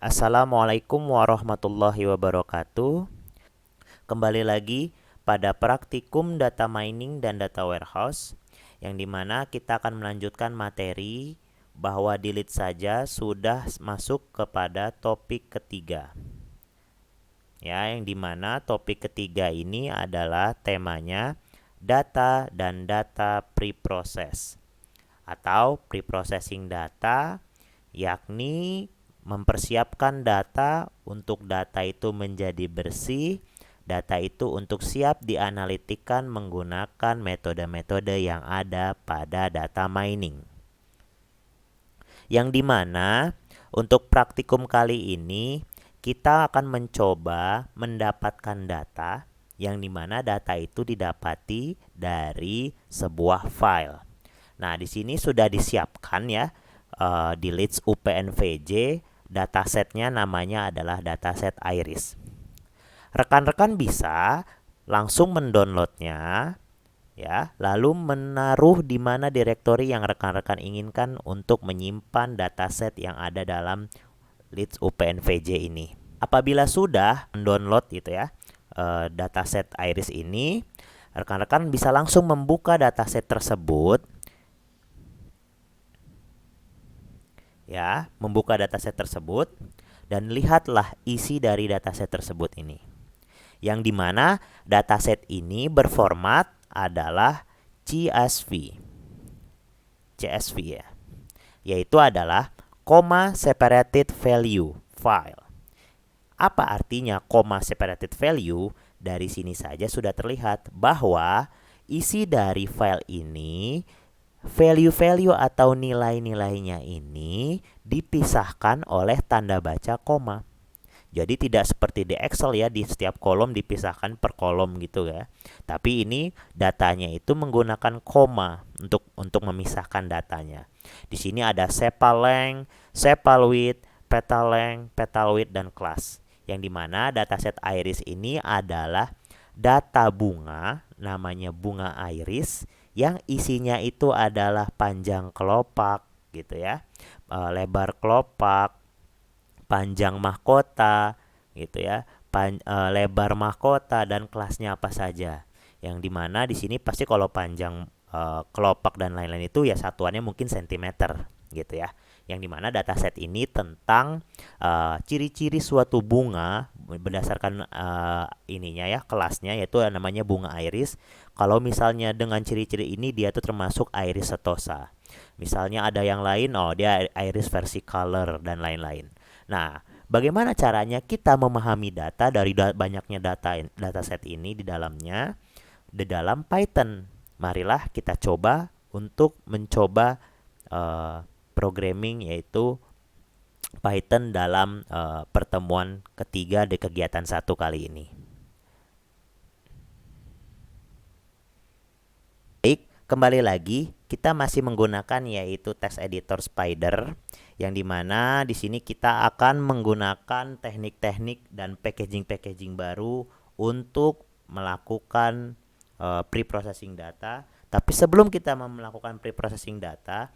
Assalamualaikum warahmatullahi wabarakatuh. Kembali lagi pada praktikum data mining dan data warehouse, yang dimana kita akan melanjutkan materi bahwa delete saja sudah masuk kepada topik ketiga. Ya, yang dimana topik ketiga ini adalah temanya data dan data preprocess atau preprocessing data, yakni mempersiapkan data untuk data itu menjadi bersih, data itu untuk siap dianalitikan menggunakan metode-metode yang ada pada data mining. Yang dimana untuk praktikum kali ini kita akan mencoba mendapatkan data yang dimana data itu didapati dari sebuah file. Nah, di sini sudah disiapkan ya di Leeds UPNVJ, datasetnya namanya adalah dataset Iris. Rekan-rekan bisa langsung mendownloadnya ya, lalu menaruh di mana direktori yang rekan-rekan inginkan untuk menyimpan dataset yang ada dalam Leeds UPNVJ ini. Apabila sudah mendownload gitu ya dataset Iris ini, rekan-rekan bisa langsung membuka dataset tersebut ya, membuka dataset tersebut dan lihatlah isi dari dataset tersebut ini. Yang dimana dataset ini berformat adalah CSV. CSV ya. Yaitu adalah comma separated value file. Apa artinya comma separated value? Dari sini saja sudah terlihat bahwa isi dari file ini, value-value atau nilai-nilainya ini dipisahkan oleh tanda baca koma. Jadi tidak seperti di Excel ya, di setiap kolom dipisahkan per kolom gitu ya. Tapi ini datanya itu menggunakan koma untuk memisahkan datanya. Di sini ada sepal length, sepal width, petal length, petal width, dan class. Yang dimana dataset Iris ini adalah data bunga, namanya bunga iris, yang isinya itu adalah panjang kelopak gitu ya, lebar kelopak, panjang mahkota gitu ya, lebar mahkota, dan kelasnya apa saja. Yang dimana di sini pasti kalau panjang kelopak dan lain-lain itu ya satuannya mungkin sentimeter gitu ya. Yang dimana dataset ini tentang ciri-ciri suatu bunga berdasarkan ininya ya, kelasnya, yaitu namanya bunga iris. Kalau misalnya dengan ciri-ciri ini dia tuh termasuk iris setosa. Misalnya ada yang lain, dia iris versicolor dan lain-lain. Nah, bagaimana caranya kita memahami data dari banyaknya dataset ini di dalamnya di dalam Python? Marilah kita coba untuk mencoba programming, yaitu Python dalam pertemuan ketiga di kegiatan 1 kali ini. Baik, kembali lagi kita masih menggunakan yaitu text editor Spider, yang dimana di sini kita akan menggunakan teknik-teknik dan packaging baru untuk melakukan pre-processing data. Tapi sebelum kita melakukan pre-processing data,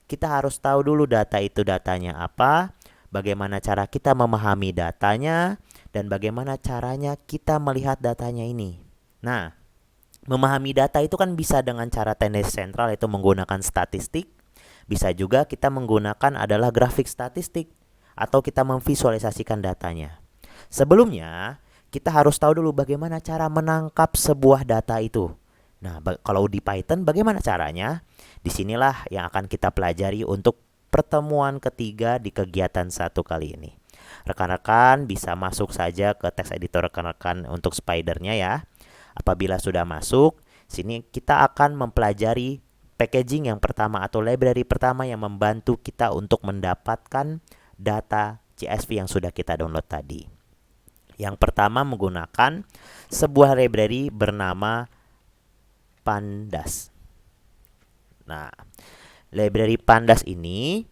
kita harus tahu dulu data itu datanya apa, bagaimana cara kita memahami datanya, dan bagaimana caranya kita melihat datanya ini. Nah, memahami data itu kan bisa dengan cara teknik sentral, yaitu menggunakan statistik. Bisa juga kita menggunakan adalah grafik statistik atau kita memvisualisasikan datanya. Sebelumnya, kita harus tahu dulu bagaimana cara menangkap sebuah data itu. Nah, kalau di Python bagaimana caranya? Disinilah yang akan kita pelajari untuk pertemuan ketiga di kegiatan 1 kali ini. Rekan-rekan bisa masuk saja ke text editor rekan-rekan untuk Spidernya ya. Apabila sudah masuk, sini kita akan mempelajari packaging yang pertama atau library pertama yang membantu kita untuk mendapatkan data CSV yang sudah kita download tadi. Yang pertama menggunakan sebuah library bernama Pandas. Nah, library Pandas ini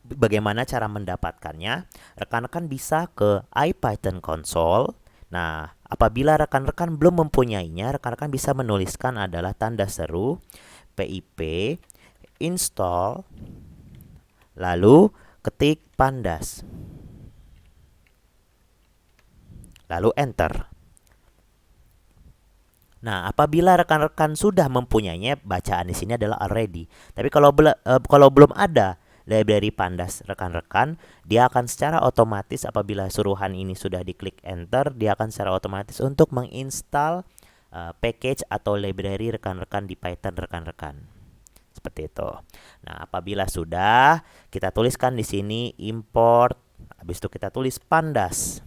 bagaimana cara mendapatkannya? Rekan-rekan bisa ke IPython console. Nah, apabila rekan-rekan belum mempunyainya, rekan-rekan bisa menuliskan adalah tanda seru pip install, lalu ketik pandas. Lalu enter. Nah, apabila rekan-rekan sudah mempunyainya, bacaan di sini adalah already. Tapi kalau belum ada library pandas rekan-rekan, dia akan secara otomatis apabila suruhan ini sudah diklik enter, dia akan secara otomatis untuk menginstal package atau library rekan-rekan di Python rekan-rekan. Seperti itu. Nah, apabila sudah, kita tuliskan di sini import, habis itu kita tulis pandas.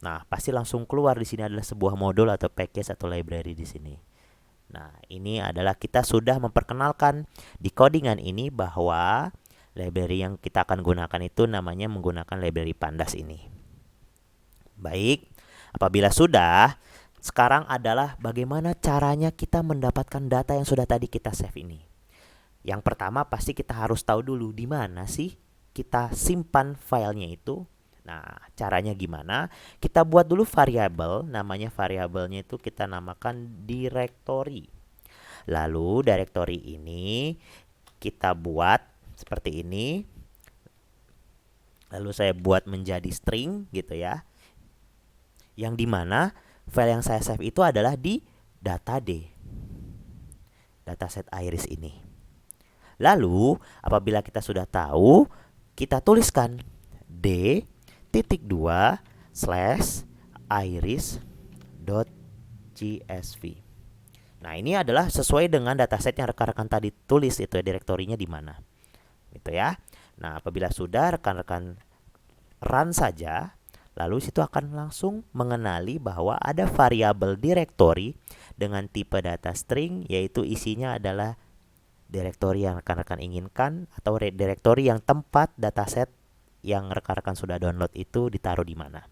Nah, pasti langsung keluar di sini adalah sebuah modul atau package atau library di sini. Nah, ini adalah kita sudah memperkenalkan di codingan ini bahwa library yang kita akan gunakan itu namanya menggunakan library pandas ini. Baik, apabila sudah, sekarang adalah bagaimana caranya kita mendapatkan data yang sudah tadi kita save ini. Yang pertama pasti kita harus tahu dulu di mana sih kita simpan filenya itu. Nah, caranya gimana? Kita buat dulu variabel, namanya variabelnya itu kita namakan directory. Lalu directory ini kita buat seperti ini. Lalu saya buat menjadi string gitu ya. Yang dimana file yang saya save itu adalah di data D, dataset iris ini. Lalu apabila kita sudah tahu, kita tuliskan d.2/iris.csv. Nah, ini adalah sesuai dengan dataset yang rekan-rekan tadi tulis itu ya, direktorinya di mana. Gitu ya. Nah, apabila sudah, rekan-rekan run saja, lalu situ akan langsung mengenali bahwa ada variabel directory dengan tipe data string, yaitu isinya adalah direktori yang rekan-rekan inginkan atau direktori yang tempat dataset yang rekan-rekan sudah download itu ditaruh di mana.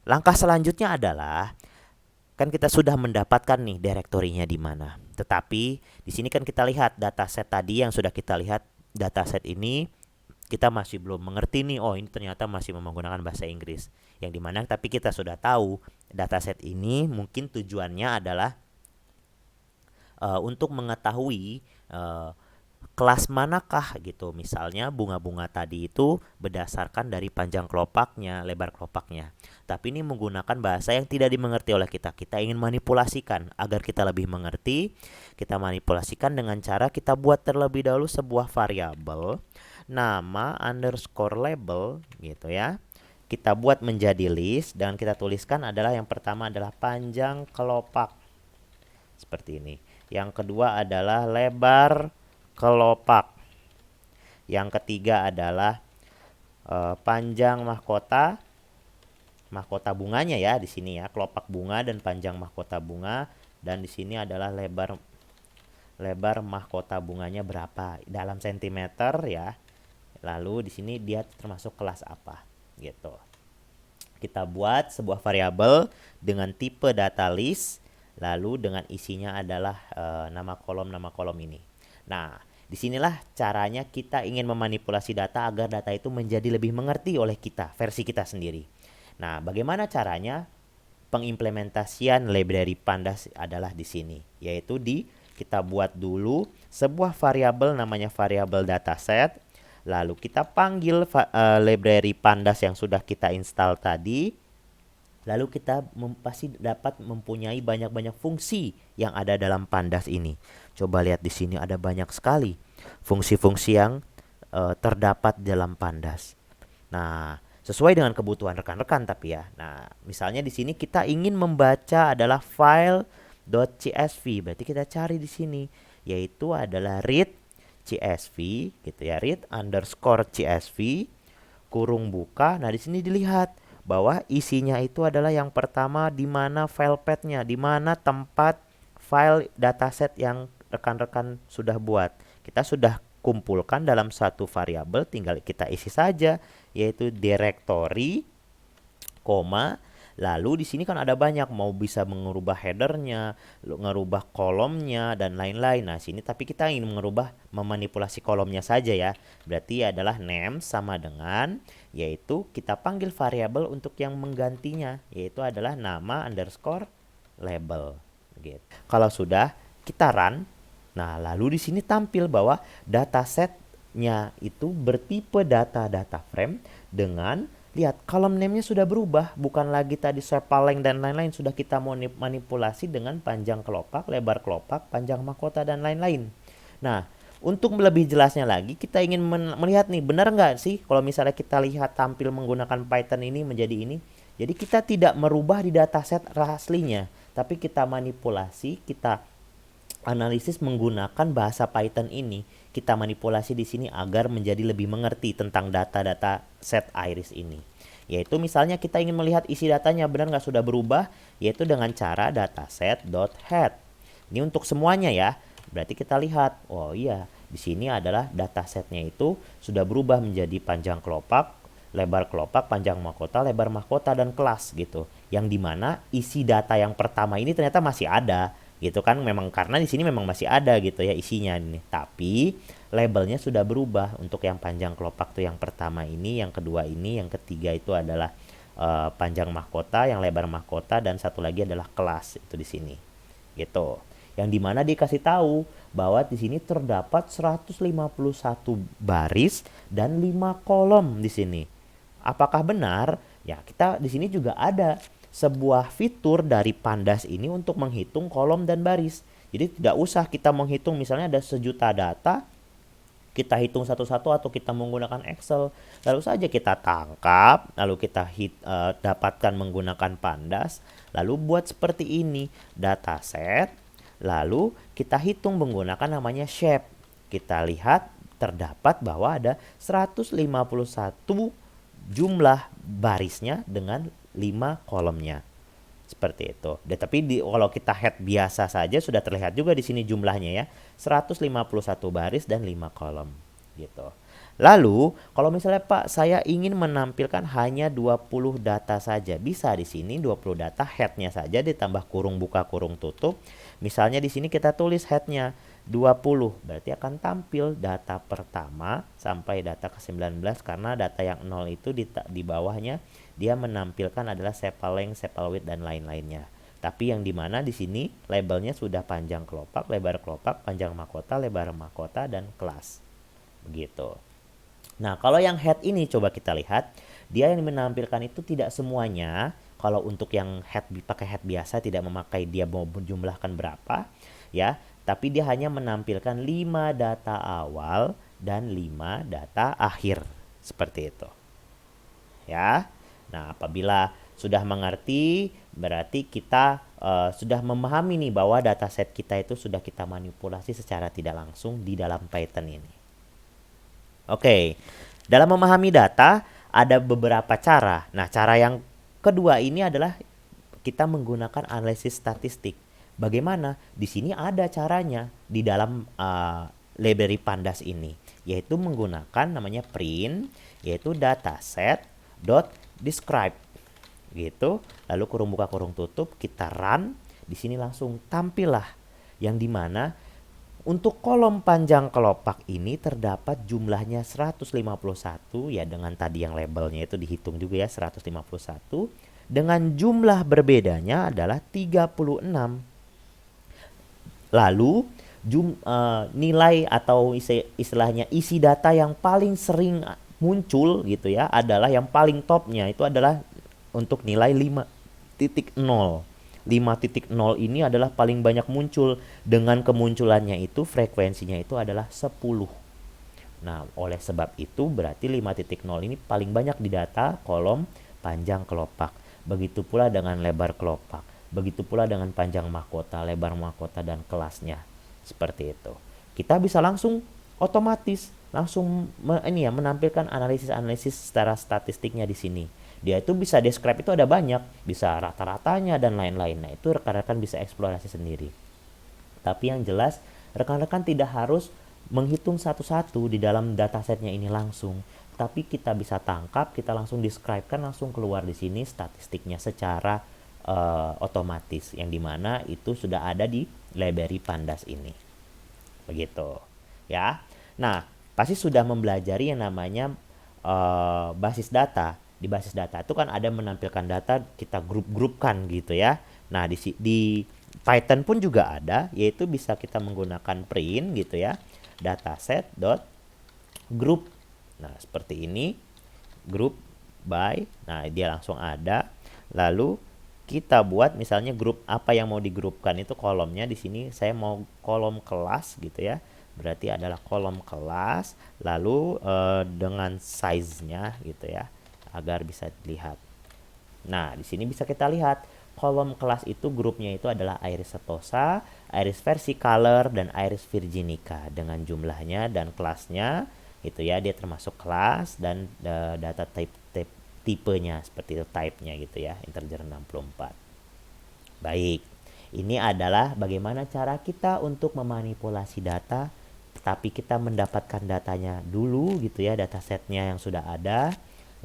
Langkah selanjutnya adalah kan kita sudah mendapatkan nih direktorinya di mana. Tetapi di sini kan kita lihat dataset tadi yang sudah kita lihat, dataset ini kita masih belum mengerti nih, oh ini ternyata masih menggunakan bahasa Inggris. Yang dimana tapi kita sudah tahu dataset ini mungkin tujuannya adalah untuk mengetahui kelas manakah gitu. Misalnya bunga-bunga tadi itu berdasarkan dari panjang kelopaknya, lebar kelopaknya. Tapi ini menggunakan bahasa yang tidak dimengerti oleh kita. Kita ingin manipulasikan agar kita lebih mengerti. Kita manipulasikan dengan cara kita buat terlebih dahulu sebuah variabel nama underscore label gitu ya. Kita buat menjadi list dan kita tuliskan adalah yang pertama adalah panjang kelopak. Seperti ini. Yang kedua adalah lebar kelopak. Yang ketiga adalah panjang mahkota bunganya ya di sini ya, kelopak bunga dan panjang mahkota bunga, dan di sini adalah lebar mahkota bunganya berapa dalam sentimeter ya. Lalu di sini dia termasuk kelas apa gitu. Kita buat sebuah variabel dengan tipe data list, lalu dengan isinya adalah nama kolom ini. Nah, disinilah caranya kita ingin memanipulasi data agar data itu menjadi lebih mengerti oleh kita, versi kita sendiri. Nah, bagaimana caranya? Pengimplementasian library pandas adalah di sini, yaitu kita buat dulu sebuah variabel namanya variabel dataset, lalu kita panggil library pandas yang sudah kita install tadi. Lalu kita pasti dapat mempunyai banyak-banyak fungsi yang ada dalam pandas ini. Coba lihat di sini ada banyak sekali fungsi-fungsi yang terdapat dalam pandas. Nah, sesuai dengan kebutuhan rekan-rekan tapi ya. Nah, misalnya di sini kita ingin membaca adalah file.csv, berarti kita cari di sini yaitu adalah read csv gitu ya, read underscore csv kurung buka. Nah, di sini dilihat bahwa isinya itu adalah yang pertama di mana file path-nya, di mana tempat file dataset yang rekan-rekan sudah buat. Kita sudah kumpulkan dalam satu variabel, tinggal kita isi saja yaitu directory, lalu di sini kan ada banyak, mau bisa mengubah headernya, mengubah kolomnya dan lain-lain. Nah, sini tapi kita ingin memanipulasi kolomnya saja ya. Berarti adalah name sama dengan yaitu kita panggil variabel untuk yang menggantinya yaitu adalah nama underscore label gitu. Kalau sudah kita run, nah lalu di sini tampil bahwa dataset setnya itu bertipe data frame dengan lihat column name-nya sudah berubah, bukan lagi tadi sepal length dan lain-lain, sudah kita manipulasi dengan panjang kelopak, lebar kelopak, panjang mahkota dan lain-lain. Nah, untuk lebih jelasnya lagi, kita ingin melihat nih, benar nggak sih kalau misalnya kita lihat tampil menggunakan Python ini menjadi ini. Jadi kita tidak merubah di dataset aslinya, tapi kita manipulasi, kita analisis menggunakan bahasa Python ini. Kita manipulasi di sini agar menjadi lebih mengerti tentang data-data set iris ini. Yaitu misalnya kita ingin melihat isi datanya benar nggak sudah berubah, yaitu dengan cara dataset.head. Ini untuk semuanya ya. Berarti kita lihat, oh iya, di sini adalah datasetnya itu sudah berubah menjadi panjang kelopak, lebar kelopak, panjang mahkota, lebar mahkota, dan kelas gitu. Yang dimana isi data yang pertama ini ternyata masih ada gitu kan, memang karena di sini memang masih ada gitu ya isinya ini. Tapi labelnya sudah berubah. Untuk yang panjang kelopak tuh yang pertama ini, yang kedua ini, yang ketiga itu adalah panjang mahkota, yang lebar mahkota, dan satu lagi adalah kelas itu di sini. Gitu. Yang dimana dikasih tahu bahwa di sini terdapat 151 baris dan 5 kolom di sini. Apakah benar? Ya, kita di sini juga ada sebuah fitur dari Pandas ini untuk menghitung kolom dan baris. Jadi tidak usah kita menghitung misalnya ada 1.000.000 data, kita hitung satu-satu atau kita menggunakan Excel. Lalu saja kita tangkap, lalu kita dapatkan menggunakan Pandas, lalu buat seperti ini, dataset, lalu kita hitung menggunakan namanya shape. Kita lihat terdapat bahwa ada 151 jumlah barisnya dengan 5 kolomnya. Seperti itu. Tapi kalau kita head biasa saja sudah terlihat juga di sini jumlahnya ya. 151 baris dan 5 kolom gitu. Lalu, kalau misalnya Pak, saya ingin menampilkan hanya 20 data saja. Bisa di sini 20 data, headnya saja ditambah kurung buka kurung tutup. Misalnya di sini kita tulis headnya 20, berarti akan tampil data pertama sampai data ke-19 karena data yang 0 itu di bawahnya dia menampilkan adalah sepal length, sepal width, dan lain-lainnya. Tapi yang dimana di sini labelnya sudah panjang kelopak, lebar kelopak, panjang mahkota, lebar mahkota, dan kelas. Begitu. Nah, kalau yang head ini coba kita lihat, dia yang menampilkan itu tidak semuanya. Kalau untuk yang head pakai head biasa tidak memakai dia mau menjumlahkan berapa, ya. Tapi dia hanya menampilkan 5 data awal dan 5 data akhir. Seperti itu. Ya. Nah, apabila sudah mengerti, berarti kita sudah memahami nih bahwa dataset kita itu sudah kita manipulasi secara tidak langsung di dalam Python ini. Oke, dalam memahami data ada beberapa cara. Nah, cara yang kedua ini adalah kita menggunakan analisis statistik. Bagaimana? Di sini ada caranya di dalam library Pandas ini, yaitu menggunakan namanya print, yaitu dataset.describe gitu. Lalu kurung buka kurung tutup, kita run. Di sini langsung tampillah yang dimana untuk kolom panjang kelopak ini terdapat jumlahnya 151 ya, dengan tadi yang labelnya itu dihitung juga ya 151, dengan jumlah berbedanya adalah 36. Lalu nilai atau istilahnya isi data yang paling sering muncul gitu ya adalah yang paling topnya itu adalah untuk nilai 5.0. 5.0 ini adalah paling banyak muncul, dengan kemunculannya itu frekuensinya itu adalah 10. Nah, oleh sebab itu berarti 5.0 ini paling banyak di data kolom panjang kelopak. Begitu pula dengan lebar kelopak. Begitu pula dengan panjang mahkota, lebar mahkota, dan kelasnya. Seperti itu. Kita bisa langsung otomatis langsung menampilkan analisis-analisis secara statistiknya di sini. Dia itu bisa describe itu ada banyak, bisa rata-ratanya dan lain-lain. Nah, itu rekan-rekan bisa eksplorasi sendiri. Tapi yang jelas, rekan-rekan tidak harus menghitung satu-satu di dalam datasetnya ini langsung. Tapi kita bisa tangkap, kita langsung describe-kan, langsung keluar di sini statistiknya secara otomatis. Yang dimana itu sudah ada di library Pandas ini. Begitu. Ya. Nah, pasti sudah mempelajari yang namanya basis data. Di basis data itu kan ada menampilkan data, kita grup-grupkan gitu ya. Nah, di Python pun juga ada, yaitu bisa kita menggunakan print gitu ya, dataset dot group. Nah, seperti ini, group by. Nah, dia langsung ada. Lalu kita buat misalnya grup apa yang mau digrupkan itu kolomnya. Di sini saya mau kolom kelas gitu ya. Berarti adalah kolom kelas, lalu dengan size-nya gitu ya, agar bisa dilihat. Nah, di sini bisa kita lihat kolom kelas itu grupnya itu adalah Iris setosa, Iris versicolor, dan Iris virginica dengan jumlahnya dan kelasnya gitu ya. Dia termasuk kelas dan data tipenya seperti itu, type-nya gitu ya, integer 64. Baik, ini adalah bagaimana cara kita untuk memanipulasi data, tapi kita mendapatkan datanya dulu gitu ya, datasetnya yang sudah ada,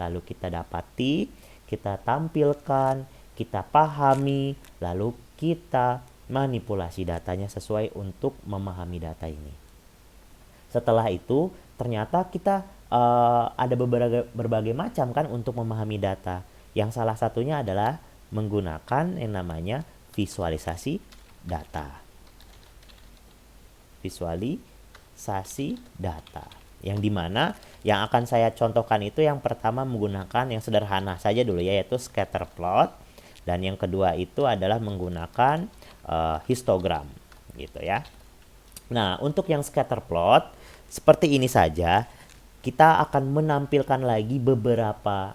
lalu kita dapati, kita tampilkan, kita pahami, lalu kita manipulasi datanya sesuai untuk memahami data ini. Setelah itu, ternyata kita ada berbagai macam kan untuk memahami data. Yang salah satunya adalah menggunakan yang namanya visualisasi data. Visualisasi data. Yang dimana yang akan saya contohkan itu yang pertama menggunakan yang sederhana saja dulu ya, yaitu scatter plot. Dan yang kedua itu adalah menggunakan histogram gitu ya. Nah, untuk yang scatter plot seperti ini saja, kita akan menampilkan lagi beberapa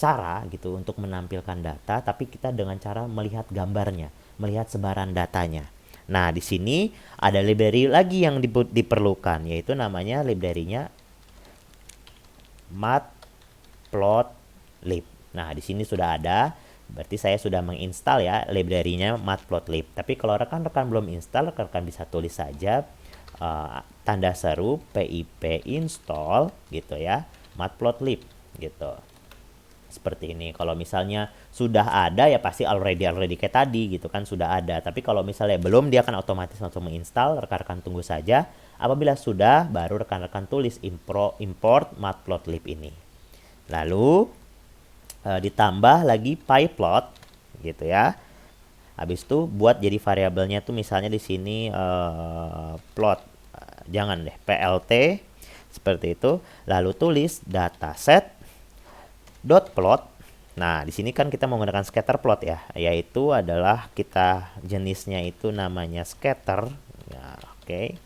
cara gitu untuk menampilkan data, tapi kita dengan cara melihat gambarnya, melihat sebaran datanya. Nah, di sini ada library lagi yang diperlukan, yaitu namanya library-nya matplotlib. Nah, di sini sudah ada, berarti saya sudah menginstal ya library-nya matplotlib. Tapi kalau rekan-rekan belum install, rekan-rekan bisa tulis saja tanda seru pip install gitu ya, matplotlib gitu. Seperti ini. Kalau misalnya sudah ada ya pasti already kayak tadi gitu kan, sudah ada. Tapi kalau misalnya belum, dia akan otomatis langsung menginstal. Rekan-rekan tunggu saja. Apabila sudah, baru rekan-rekan tulis import matplotlib ini. Lalu ditambah lagi pyplot gitu ya. Habis itu buat jadi variabelnya tuh misalnya di sini plot, jangan deh, plt seperti itu. Lalu tulis dataset dot plot. Nah, di sini kan kita menggunakan scatter plot ya, yaitu adalah kita jenisnya itu namanya scatter. Ya, oke.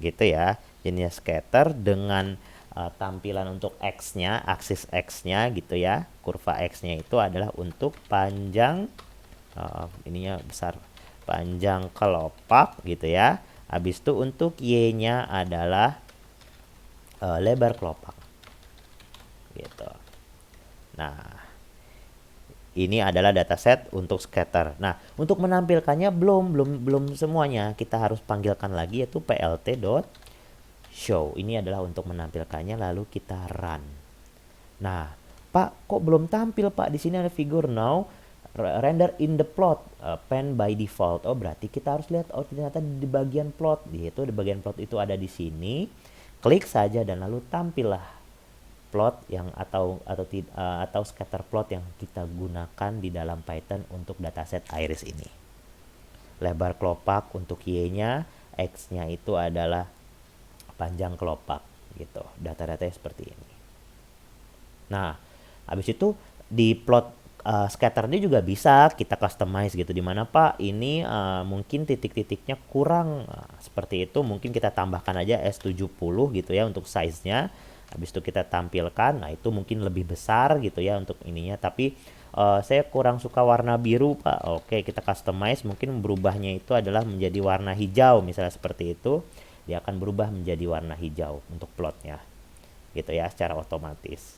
Gitu ya. Jenisnya scatter dengan tampilan untuk X-nya, aksis X-nya gitu ya. Kurva X-nya itu adalah untuk panjang ininya besar, panjang kelopak gitu ya. Habis itu untuk Y-nya adalah lebar kelopak. Gitu. Nah, ini adalah dataset untuk scatter. Nah, untuk menampilkannya belum semuanya. Kita harus panggilkan lagi yaitu plt.show. Ini adalah untuk menampilkannya, lalu kita run. Nah, Pak, kok belum tampil, Pak? Di sini ada figure now render in the plot pen by default. Oh, berarti kita harus lihat ternyata di bagian plot. Yaitu di bagian plot itu ada di sini. Klik saja dan lalu tampillah plot yang atau scatter plot yang kita gunakan di dalam Python untuk dataset Iris ini. Lebar kelopak untuk Y-nya, X-nya itu adalah panjang kelopak gitu. Data-datanya seperti ini. Nah, habis itu di plot scatternya juga bisa kita customize gitu. Dimana Pak ini mungkin titik-titiknya kurang seperti itu, mungkin kita tambahkan aja S70 gitu ya untuk size-nya. Habis itu kita tampilkan, nah itu mungkin lebih besar gitu ya untuk ininya. Tapi saya kurang suka warna biru Pak. Oke, kita customize, mungkin berubahnya itu adalah menjadi warna hijau misalnya seperti itu. Dia akan berubah menjadi warna hijau untuk plotnya gitu ya, secara otomatis.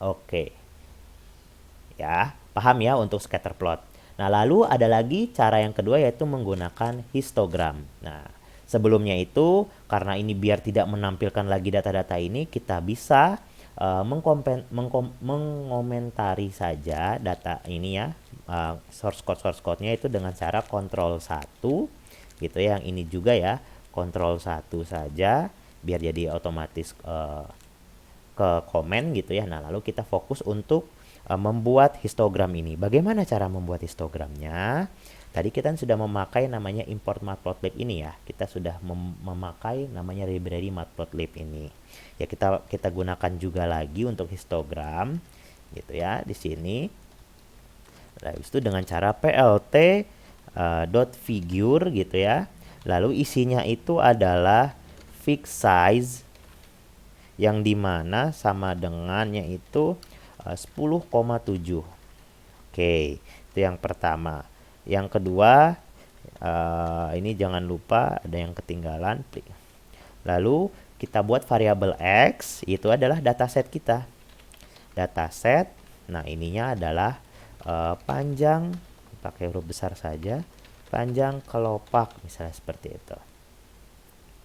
Oke. Ya, paham ya untuk scatter plot. Nah, lalu ada lagi cara yang kedua yaitu menggunakan histogram. Nah, sebelumnya itu karena ini biar tidak menampilkan lagi data-data ini, kita bisa mengomentari saja data ini ya, source code-nya itu dengan cara Ctrl 1 gitu ya. Yang ini juga ya, Ctrl 1 saja biar jadi otomatis ke komen gitu ya. Nah, lalu kita fokus untuk membuat histogram ini. Bagaimana cara membuat histogramnya? Tadi kita sudah memakai namanya import matplotlib ini ya. Kita sudah memakai namanya library matplotlib ini. Ya kita gunakan juga lagi untuk histogram gitu ya di sini. Habis itu dengan cara plt dot figure gitu ya. Lalu isinya itu adalah fixed size yang dimana sama dengannya itu 10,7. Oke, itu yang pertama. Yang kedua, ini jangan lupa ada yang ketinggalan. Lalu kita buat variabel X, itu adalah dataset kita. Dataset, nah ininya adalah panjang, pakai huruf besar saja, panjang kelopak, misalnya seperti itu.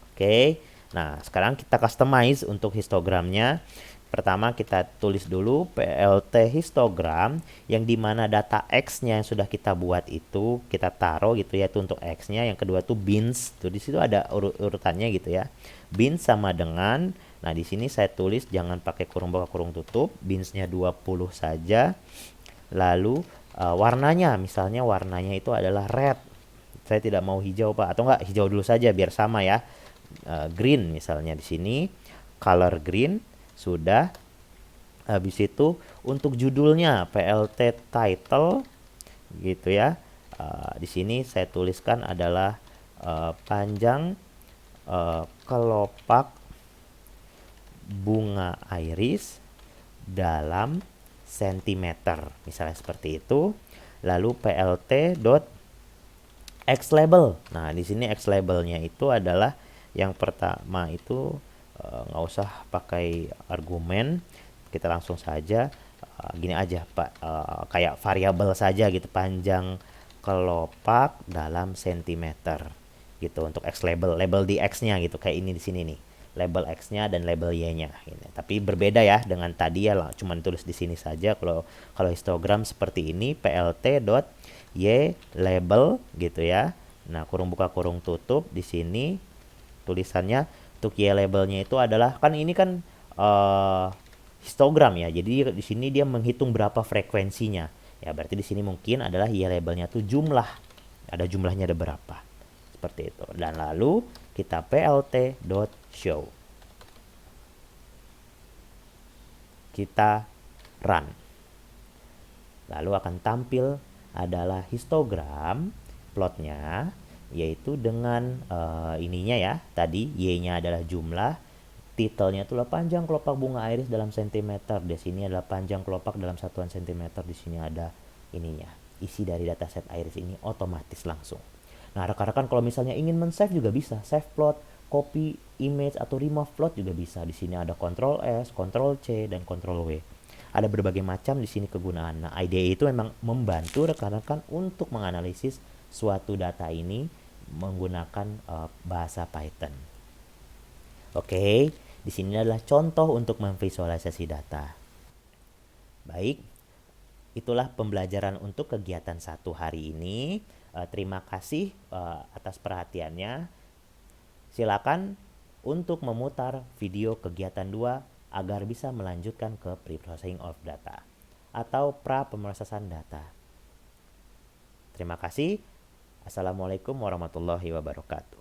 Oke, nah sekarang kita customize untuk histogramnya. Pertama kita tulis dulu plt histogram yang dimana data X-nya yang sudah kita buat itu kita taruh gitu ya, itu untuk X-nya. Yang kedua tuh bins, tuh di situ ada urutannya gitu ya. Bins sama dengan, nah di sini saya tulis jangan pakai kurung buka kurung tutup, binsnya 20 saja. Lalu warnanya, misalnya warnanya itu adalah red. Saya tidak mau hijau Pak, atau enggak hijau dulu saja biar sama ya. Green misalnya di sini color green sudah. Habis itu untuk judulnya plt title gitu ya. Di sini saya tuliskan adalah panjang kelopak bunga iris dalam sentimeter misalnya seperti itu. Lalu plt dot x label. Nah di sini x labelnya itu adalah yang pertama itu nggak usah pakai argumen, kita langsung saja gini aja Pak, kayak variabel saja gitu, panjang kelopak dalam sentimeter gitu untuk X label, label di X-nya gitu kayak ini di sini nih, label X-nya dan label Y-nya ini. Tapi berbeda ya dengan tadi ya, cuma tulis di sini saja. Kalau histogram seperti ini plt dot y label gitu ya. Nah kurung buka kurung tutup di sini tulisannya untuk y labelnya itu adalah, kan ini kan histogram ya. Jadi di sini dia menghitung berapa frekuensinya. Ya berarti di sini mungkin adalah y labelnya itu jumlah. Ada jumlahnya ada berapa. Seperti itu. Dan lalu kita plt.show. Kita run. Lalu akan tampil adalah histogram plotnya, yaitu dengan ininya ya, tadi y-nya adalah jumlah, titelnya itulah panjang kelopak bunga iris dalam sentimeter, di sini adalah panjang kelopak dalam satuan sentimeter, di sini ada ininya, isi dari dataset iris ini otomatis langsung. Nah rekan-rekan kalau misalnya ingin men-save juga bisa, save plot, copy image atau remove plot juga bisa. Di sini ada Ctrl S, Ctrl C dan Ctrl W. Ada berbagai macam di sini kegunaan. Nah IDE itu memang membantu rekan-rekan untuk menganalisis suatu data ini menggunakan bahasa Python. Oke, di sini adalah contoh untuk memvisualisasi data. Baik, itulah pembelajaran untuk kegiatan 1 hari ini. Terima kasih atas perhatiannya. Silakan untuk memutar video kegiatan 2 agar bisa melanjutkan ke pre-processing of data atau pra pemrosesan data. Terima kasih. Assalamualaikum warahmatullahi wabarakatuh.